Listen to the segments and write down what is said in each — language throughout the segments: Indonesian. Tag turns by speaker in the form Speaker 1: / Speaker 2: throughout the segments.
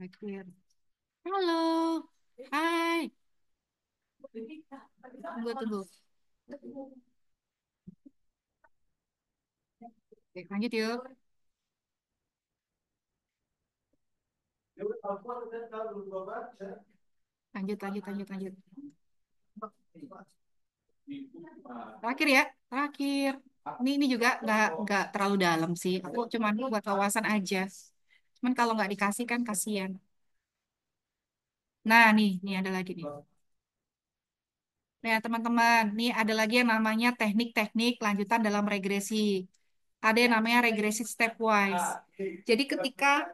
Speaker 1: Akhir. Halo. Hai. Tunggu, tunggu. Oke, lanjut yuk. Lanjut, lanjut, lanjut, lanjut. Terakhir ya, terakhir. Ini juga nggak terlalu dalam sih. Aku cuma buat wawasan aja. Cuman kalau nggak dikasih kan kasihan. Nah, nih ada lagi nih. Nah, teman-teman, nih ada lagi yang namanya teknik-teknik lanjutan dalam regresi. Ada yang namanya regresi stepwise. Jadi ketika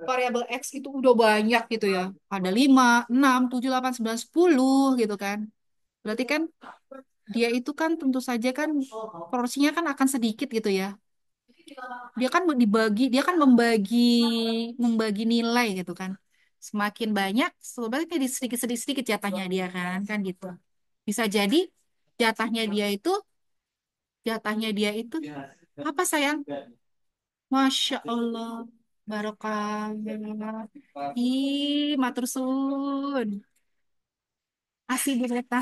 Speaker 1: variabel X itu udah banyak gitu ya. Ada 5, 6, 7, 8, 9, 10 gitu kan. Berarti kan dia itu kan tentu saja kan porsinya kan akan sedikit gitu ya. Dia kan dibagi, dia kan membagi membagi nilai gitu kan. Semakin banyak, sebenarnya di sedikit-sedikit sedikit jatahnya dia kan gitu. Bisa jadi jatahnya dia itu jatahnya dia itu apa sayang? Masya Allah. Barokah. Ih, matur suwun. Asih Bu Reta.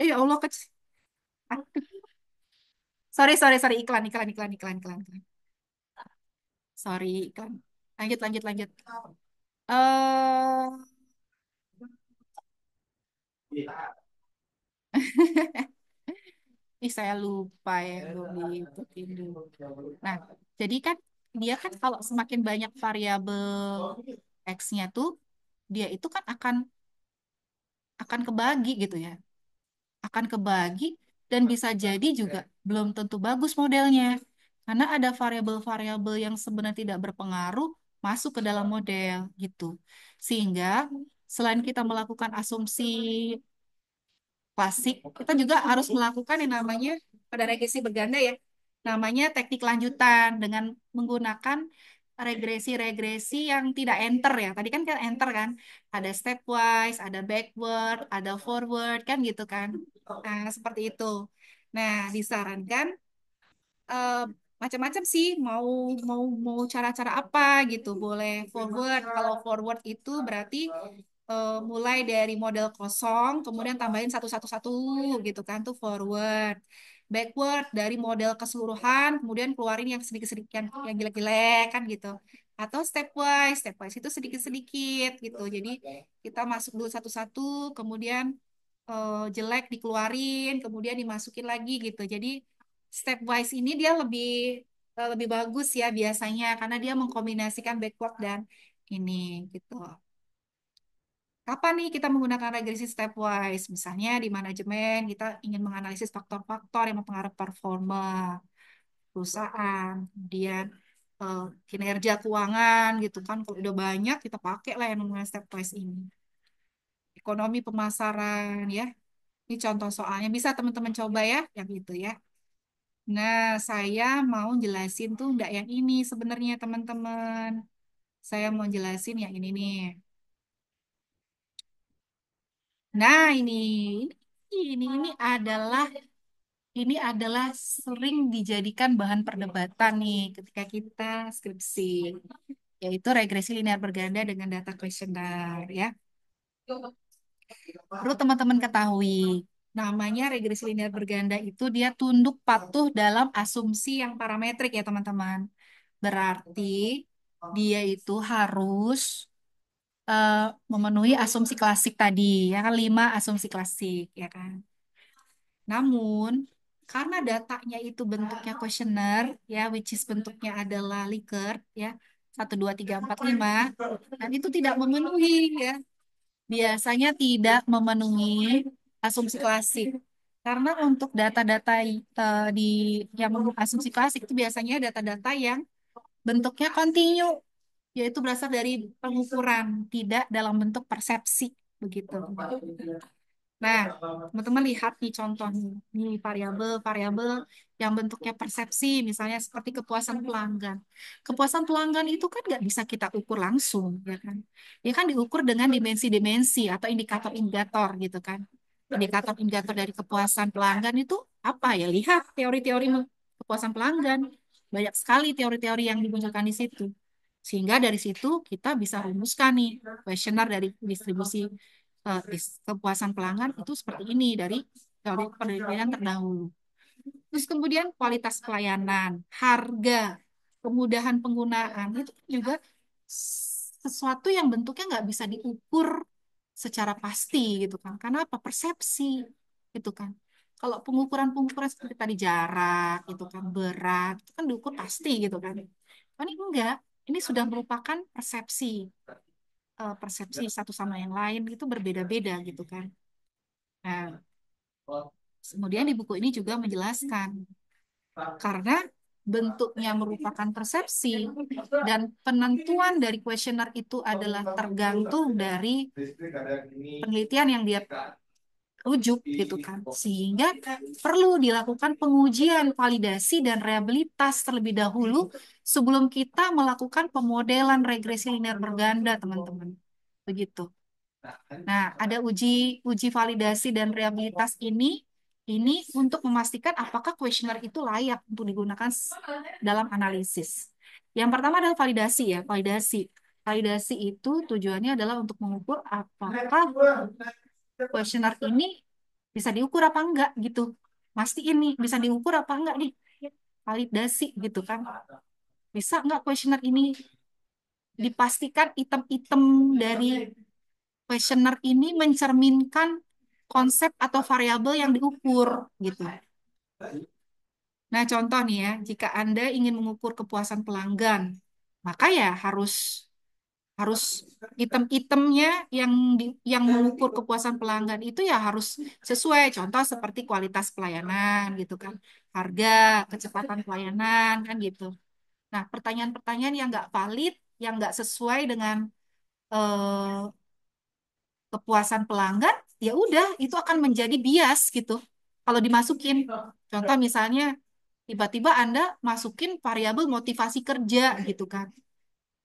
Speaker 1: Ya Allah, sorry, sorry, sorry. Iklan, iklan, iklan, iklan, iklan, iklan. Sorry, iklan. Lanjut, lanjut, lanjut. eh Ih, saya lupa ya, belum diikutin dulu. Nah, jadi kan dia kan kalau semakin banyak variabel X-nya tuh, dia itu kan akan kebagi gitu ya. Akan kebagi dan bisa jadi juga belum tentu bagus modelnya. Karena ada variabel-variabel yang sebenarnya tidak berpengaruh masuk ke dalam model gitu. Sehingga selain kita melakukan asumsi klasik, kita juga harus melakukan yang namanya pada regresi berganda ya, namanya teknik lanjutan dengan menggunakan regresi-regresi yang tidak enter ya. Tadi kan enter kan, ada stepwise, ada backward, ada forward kan gitu kan. Nah, seperti itu. Nah, disarankan eh, macam-macam sih, mau mau mau cara-cara apa gitu. Boleh forward. Kalau forward itu berarti mulai dari model kosong, kemudian tambahin satu-satu-satu gitu kan tuh forward. Backward dari model keseluruhan, kemudian keluarin yang sedikit-sedikit yang jelek-jelek kan gitu. Atau stepwise itu sedikit-sedikit gitu. Jadi kita masuk dulu satu-satu, kemudian jelek dikeluarin, kemudian dimasukin lagi gitu. Jadi stepwise ini dia lebih bagus ya biasanya karena dia mengkombinasikan backward dan ini gitu. Kapan nih kita menggunakan regresi stepwise? Misalnya di manajemen kita ingin menganalisis faktor-faktor yang mempengaruhi performa perusahaan, kemudian eh, kinerja keuangan gitu kan. Kalau udah banyak kita pakai lah yang namanya stepwise ini. Ekonomi pemasaran ya. Ini contoh soalnya bisa teman-teman coba ya yang itu ya. Nah, saya mau jelasin tuh enggak yang ini sebenarnya teman-teman. Saya mau jelasin yang ini nih. Nah, ini adalah sering dijadikan bahan perdebatan nih ketika kita skripsi, yaitu regresi linear berganda dengan data kuesioner ya. Perlu teman-teman ketahui, namanya regresi linear berganda itu dia tunduk patuh dalam asumsi yang parametrik ya teman-teman. Berarti dia itu harus eh, memenuhi asumsi klasik tadi, ya kan 5 asumsi klasik, ya kan. Namun, karena datanya itu bentuknya kuesioner, ya, which is bentuknya adalah Likert, ya, 1, 2, 3, 4, 5, dan itu tidak memenuhi, ya, biasanya tidak memenuhi asumsi klasik. Karena untuk data-data di yang asumsi klasik itu biasanya data-data yang bentuknya kontinu, yaitu berasal dari pengukuran, tidak dalam bentuk persepsi, begitu. Nah, teman-teman lihat nih contoh nih variabel-variabel yang bentuknya persepsi, misalnya seperti kepuasan pelanggan. Kepuasan pelanggan itu kan nggak bisa kita ukur langsung, ya kan? Dia kan diukur dengan dimensi-dimensi atau indikator-indikator gitu kan. Indikator-indikator dari kepuasan pelanggan itu apa ya? Lihat teori-teori kepuasan pelanggan. Banyak sekali teori-teori yang dimunculkan di situ. Sehingga dari situ kita bisa rumuskan nih kuesioner dari distribusi kepuasan pelanggan itu seperti ini dari penelitian terdahulu. Terus kemudian kualitas pelayanan, harga, kemudahan penggunaan itu juga sesuatu yang bentuknya nggak bisa diukur secara pasti gitu kan. Karena apa? Persepsi gitu kan. Kalau pengukuran-pengukuran seperti tadi jarak itu kan berat itu kan diukur pasti gitu kan. Ini enggak. Ini sudah merupakan persepsi satu sama yang lain itu berbeda-beda gitu kan. Nah, kemudian di buku ini juga menjelaskan karena bentuknya merupakan persepsi dan penentuan dari kuesioner itu adalah tergantung dari penelitian yang dia rujuk gitu kan. Sehingga perlu dilakukan pengujian, validasi dan rehabilitas terlebih dahulu sebelum kita melakukan pemodelan regresi linear berganda, teman-teman. Begitu. Nah, ada uji validasi dan rehabilitas ini untuk memastikan apakah kuesioner itu layak untuk digunakan dalam analisis. Yang pertama adalah validasi ya, validasi. Validasi itu tujuannya adalah untuk mengukur apakah kuesioner ini bisa diukur apa enggak gitu. Pasti ini bisa diukur apa enggak nih? Validasi gitu kan. Bisa enggak kuesioner ini dipastikan item-item dari kuesioner ini mencerminkan konsep atau variabel yang diukur gitu. Nah, contoh nih ya, jika Anda ingin mengukur kepuasan pelanggan, maka ya harus harus item-itemnya yang mengukur kepuasan pelanggan itu ya harus sesuai. Contoh seperti kualitas pelayanan gitu kan, harga, kecepatan pelayanan kan gitu. Nah, pertanyaan-pertanyaan yang nggak valid, yang nggak sesuai dengan eh, kepuasan pelanggan, ya udah itu akan menjadi bias gitu. Kalau dimasukin, contoh misalnya tiba-tiba Anda masukin variabel motivasi kerja gitu kan.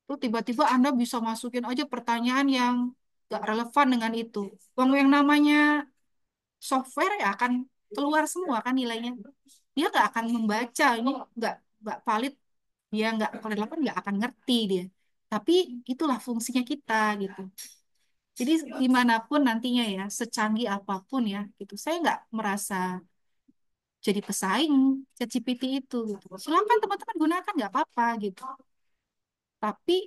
Speaker 1: Terus tiba-tiba Anda bisa masukin aja pertanyaan yang gak relevan dengan itu. Uang yang namanya software ya akan keluar semua kan nilainya. Dia nggak akan membaca ini nggak valid, dia nggak relevan, nggak akan ngerti dia. Tapi itulah fungsinya kita gitu. Jadi dimanapun nantinya ya, secanggih apapun ya, gitu. Saya nggak merasa jadi pesaing ChatGPT itu. Gitu. Silakan teman-teman gunakan, nggak apa-apa gitu. Tapi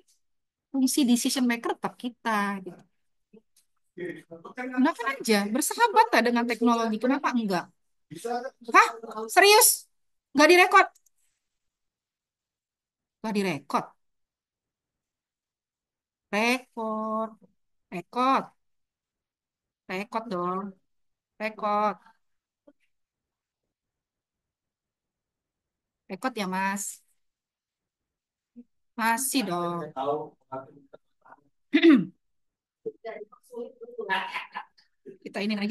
Speaker 1: fungsi decision maker tetap kita gitu. Gunakan aja, bersahabat lah dengan teknologi. Kenapa enggak? Hah? Serius? Nggak direkod? Nggak direkod? Rekod. Rekod. Rekod dong. Rekod. Rekod ya, Mas. Masih dong. Kita ini aja